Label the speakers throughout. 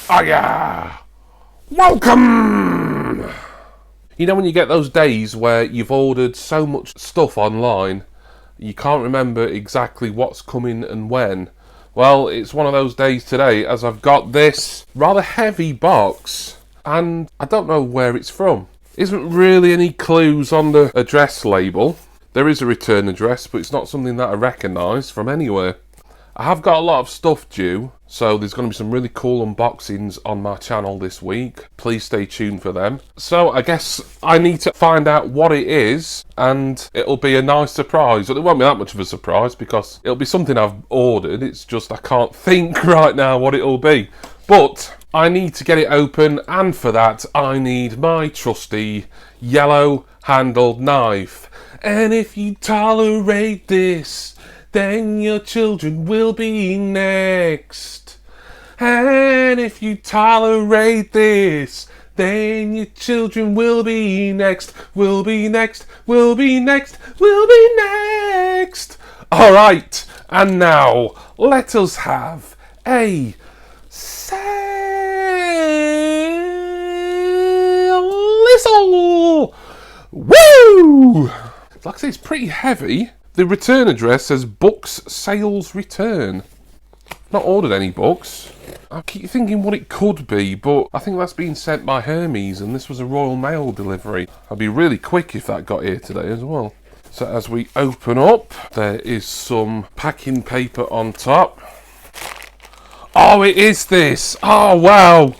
Speaker 1: Oh yeah! Welcome! You know when you get those days where you've ordered so much stuff online, you can't remember exactly what's coming and when? Well, it's one of those days today as I've got this rather heavy box and I don't know where it's from. Isn't really any clues on the address label. There is a return address, but it's not something that I recognise from anywhere. I have got a lot of stuff due, so there's going to be some really cool unboxings on my channel this week. Please stay tuned for them. So I guess I need to find out what it is, and it'll be a nice surprise. But it won't be that much of a surprise because it'll be something I've ordered. It's just I can't think right now what it'll be. But I need to get it open, and for that I need my trusty yellow-handled knife. And if you tolerate this, then your children will be next. And if you tolerate this, then your children will be next. Will be next, will be next, will be next. Alright, and now let us have a listen. Woo! Like I say, it's pretty heavy. The return address says books sales return. Not ordered any books. I keep thinking what it could be, but I think that's been sent by Hermes and this was a Royal Mail delivery. I'd be really quick if that got here today as well. So as we open up, there is some packing paper on top. Oh, it is this! Oh, wow!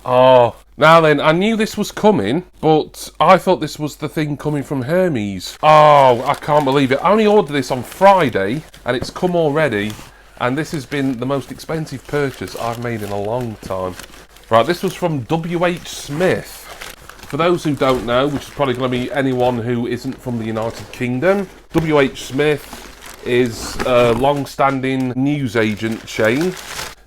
Speaker 1: Oh, now then, I knew this was coming, but I thought this was the thing coming from Hermes. Oh, I can't believe it. I only ordered this on Friday, and it's come already, and this has been the most expensive purchase I've made in a long time. Right, this was from W.H. Smith. For those who don't know, which is probably going to be anyone who isn't from the United Kingdom, W.H. Smith is a long-standing newsagent chain.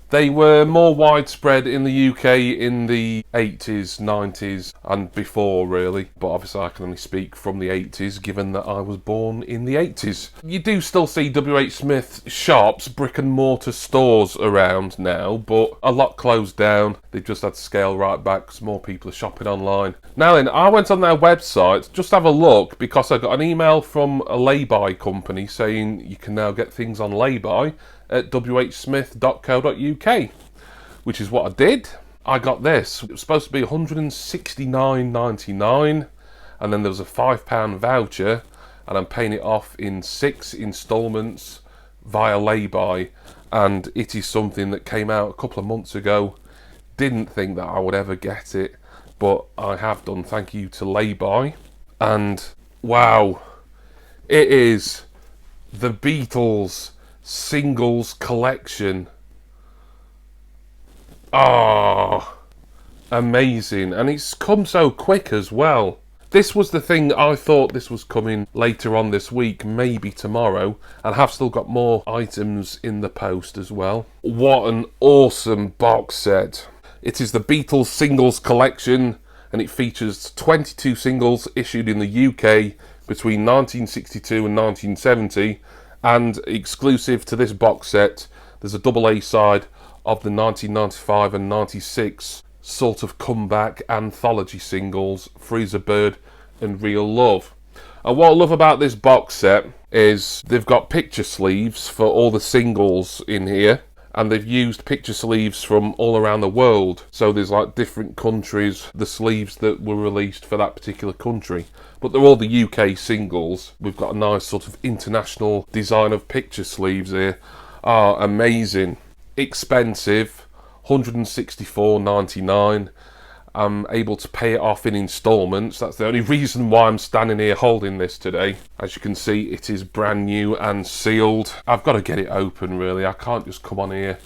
Speaker 1: They were more widespread in the UK in the 80s, 90s and before really, but obviously I can only speak from the 80s given that I was born in the 80s. You do still see W.H. Smith shops, brick and mortar stores around now, but a lot closed down. They've just had to scale right back because more people are shopping online. Now then, I went on their website just to have a look because I got an email from a lay-by company saying you can now get things on lay-by at whsmith.co.uk, which is what I did. I got this. It was supposed to be £169.99 and then there was a £5 voucher and I'm paying it off in 6 instalments via lay-by, and it is something that came out a couple of months ago. Didn't think that I would ever get it, but I have done, thank you to lay-by. And wow, it is the Beatles singles collection. Ah, amazing. And it's come so quick as well. This was the thing I thought this was coming later on this week, maybe tomorrow, and have still got more items in the post as well. What an awesome box set. It is the Beatles singles collection and it features 22 singles issued in the UK between 1962 and 1970. And exclusive to this box set, there's a double A side of the 1995 and 96 sort of comeback anthology singles, Freezer Bird and Real Love. And what I love about this box set is they've got picture sleeves for all the singles in here, and they've used picture sleeves from all around the world. So there's like different countries, the sleeves that were released for that particular country. But they're all the UK singles. We've got a nice sort of international design of picture sleeves here. Ah, amazing. Expensive, £164.99. I'm able to pay it off in instalments. That's the only reason why I'm standing here holding this today. As you can see, it is brand new and sealed. I've got to get it open really. I can't just come on here,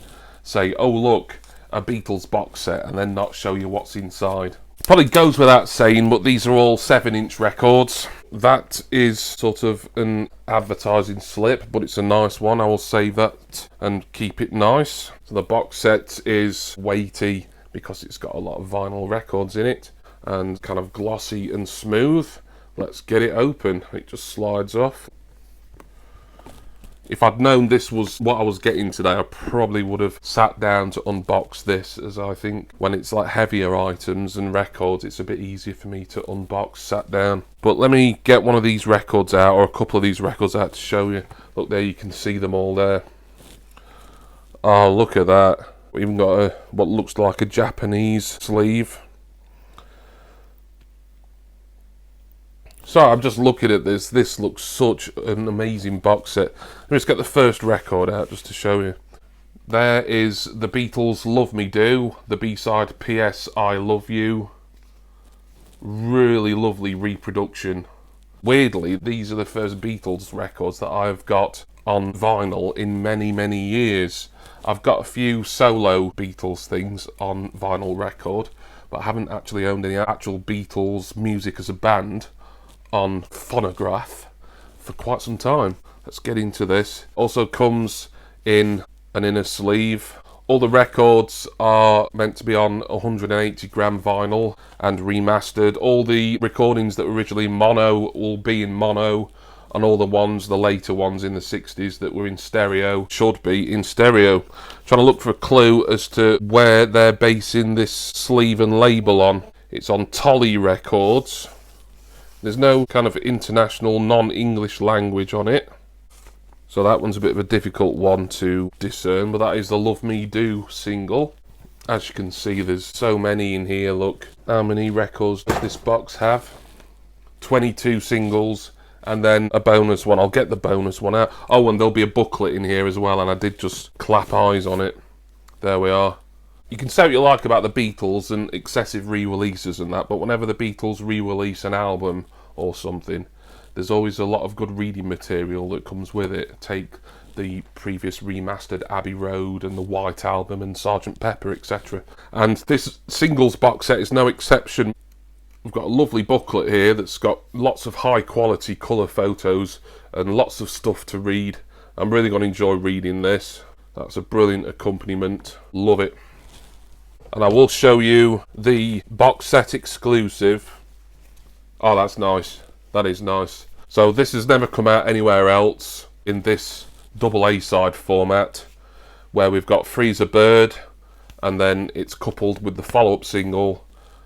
Speaker 1: say, oh look, a Beatles box set, and then not show you what's inside. Probably goes without saying, but these are all 7-inch records. That is sort of an advertising slip, but it's a nice one. I will save that and keep it nice. So the box set is weighty because it's got a lot of vinyl records in it and kind of glossy and smooth. Let's get it open. It just slides off. If I'd known this was what I was getting today, I probably would have sat down to unbox this, as I think when it's like heavier items and records, it's a bit easier for me to unbox sat down. But let me get one of these records out, or a couple of these records out, to show you. Look there, you can see them all there. Oh, look at that. We even got what looks like a Japanese sleeve. So I'm just looking at this. This looks such an amazing box set. Let me just get the first record out just to show you. There is the Beatles' Love Me Do, the B-side P.S. I Love You. Really lovely reproduction. Weirdly, these are the first Beatles records that I've got on vinyl in many, many years. I've got a few solo Beatles things on vinyl record, but I haven't actually owned any actual Beatles music as a band on phonograph for quite some time. Let's get into this. Also comes in an inner sleeve. All the records are meant to be on 180 gram vinyl and remastered. All the recordings that were originally mono will be in mono, and all the later ones in the 60s that were in stereo should be in stereo. Trying to look for a clue as to where they're basing this sleeve and label on. It's on Tolly Records. There's no kind of international non-English language on it, so that one's a bit of a difficult one to discern, but that is the Love Me Do single. As you can see, there's so many in here. Look, how many records does this box have? 22 singles, and then a bonus one. I'll get the bonus one out. Oh, and there'll be a booklet in here as well, and I did just clap eyes on it. There we are. You can say what you like about the Beatles and excessive re-releases and that, but whenever the Beatles re-release an album or something, there's always a lot of good reading material that comes with it. Take the previous remastered Abbey Road and the White Album and Sgt. Pepper, etc. And this singles box set is no exception. We've got a lovely booklet here that's got lots of high quality colour photos and lots of stuff to read. I'm really going to enjoy reading this. That's a brilliant accompaniment. Love it. And I will show you the box set exclusive. Oh, that's nice. That is nice. So this has never come out anywhere else in this double A-side format, where we've got Freezer Bird, and then it's coupled with the follow-up single.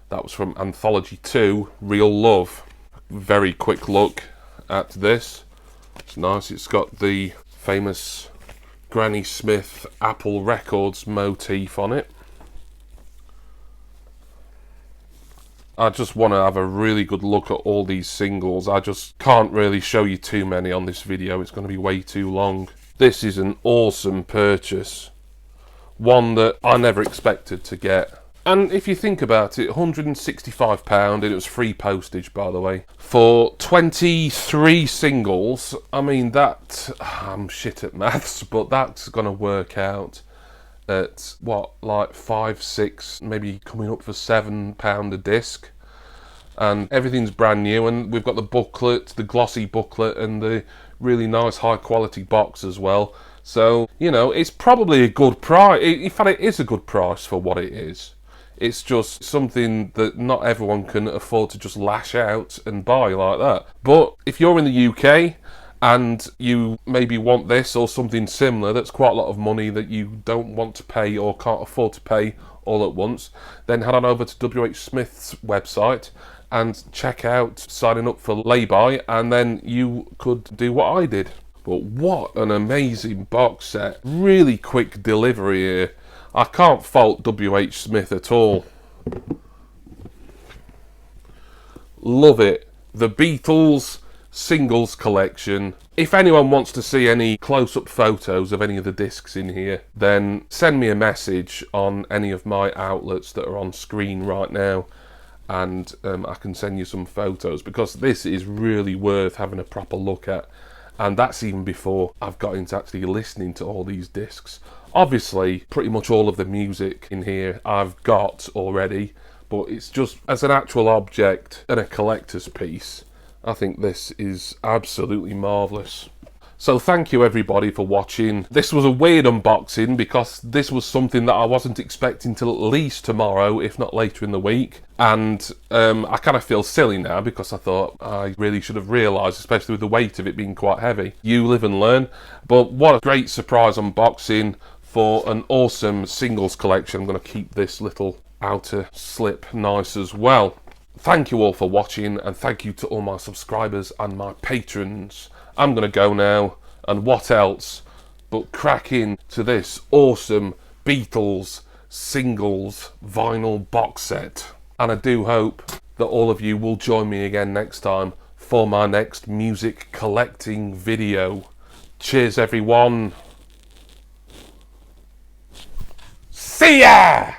Speaker 1: That was from Anthology 2, Real Love. Very quick look at this. It's nice. It's got the famous Granny Smith Apple Records motif on it. I just want to have a really good look at all these singles. I just can't really show you too many on this video. It's going to be way too long. This is an awesome purchase. One that I never expected to get. And if you think about it, £165, and it was free postage, by the way, for 23 singles. I mean, that, I'm shit at maths, but that's going to work out at what, like 5, 6, maybe coming up for £7 a disc, and everything's brand new. And we've got the booklet, the glossy booklet, and the really nice high quality box as well. So, you know, it's probably a good price. In fact, it is a good price for what it is. It's just something that not everyone can afford to just lash out and buy like that. But if you're in the UK and you maybe want this or something similar, that's quite a lot of money that you don't want to pay or can't afford to pay all at once, then head on over to WH Smith's website and check out signing up for lay-by, and then you could do what I did. But what an amazing box set. Really quick delivery here. I can't fault WH Smith at all. Love it. The Beatles singles collection. If anyone wants to see any close-up photos of any of the discs in here, then send me a message on any of my outlets that are on screen right now, and I can send you some photos, because this is really worth having a proper look at. And that's even before I've got into actually listening to all these discs. Obviously, pretty much all of the music in here I've got already, but it's just as an actual object and a collector's piece, I think this is absolutely marvellous. So thank you everybody for watching. This was a weird unboxing because this was something that I wasn't expecting till at least tomorrow, if not later in the week. And I kind of feel silly now because I thought I really should have realised, especially with the weight of it being quite heavy. You live and learn. But what a great surprise unboxing for an awesome singles collection. I'm going to keep this little outer slip nice as well. Thank you all for watching, and thank you to all my subscribers and my patrons. I'm going to go now, and what else but crack into this awesome Beatles singles vinyl box set. And I do hope that all of you will join me again next time for my next music collecting video. Cheers everyone. See ya!